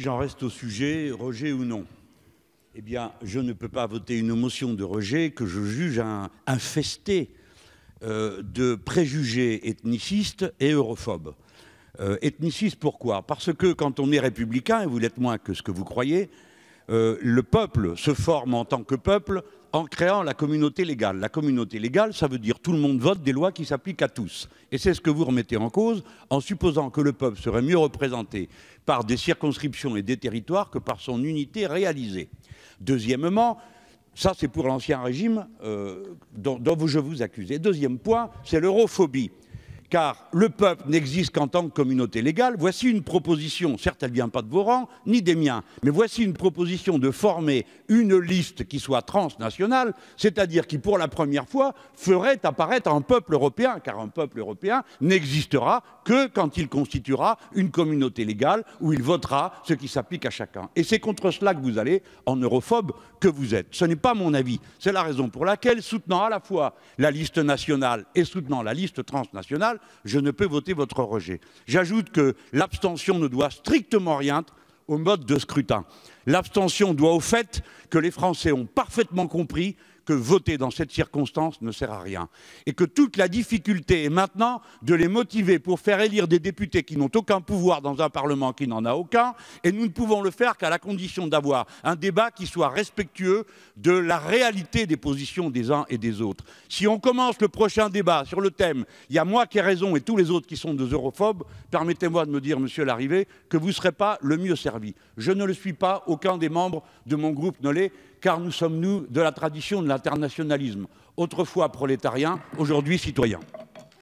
J'en reste au sujet, rejet ou non. Eh bien, je ne peux pas voter une motion de rejet que je juge infestée de préjugés ethnicistes et europhobes. Ethnicistes, pourquoi? Parce que quand on est républicain, et vous l'êtes moins que ce que vous croyez, le peuple se forme en tant que peuple en créant la communauté légale. La communauté légale, ça veut dire tout le monde vote des lois qui s'appliquent à tous. Et c'est ce que vous remettez en cause en supposant que le peuple serait mieux représenté par des circonscriptions et des territoires que par son unité réalisée. Deuxièmement, ça c'est pour l'ancien régime dont je vous accuse. Et deuxième point, c'est l'europhobie. Car le peuple n'existe qu'en tant que communauté légale. Voici une proposition, certes elle ne vient pas de vos rangs, ni des miens, mais voici une proposition de former une liste qui soit transnationale, c'est-à-dire qui pour la première fois ferait apparaître un peuple européen, car un peuple européen n'existera que quand il constituera une communauté légale où il votera ce qui s'applique à chacun. Et c'est contre cela que vous allez, en europhobe que vous êtes. Ce n'est pas mon avis. C'est la raison pour laquelle, soutenant à la fois la liste nationale et soutenant la liste transnationale, je ne peux voter votre rejet. J'ajoute que l'abstention ne doit strictement rien au mode de scrutin. L'abstention doit au fait que les Français ont parfaitement compris que voter dans cette circonstance ne sert à rien. Et que toute la difficulté est maintenant de les motiver pour faire élire des députés qui n'ont aucun pouvoir dans un Parlement qui n'en a aucun. Et nous ne pouvons le faire qu'à la condition d'avoir un débat qui soit respectueux de la réalité des positions des uns et des autres. Si on commence le prochain débat sur le thème « Il y a moi qui ai raison et tous les autres qui sont des europhobes », permettez-moi de me dire, monsieur Larrivé, que vous ne serez pas le mieux servi. Je ne le suis pas, aucun des membres de mon groupe ne l'est, car nous sommes, nous, de la tradition de l'internationalisme, autrefois prolétarien, aujourd'hui citoyen.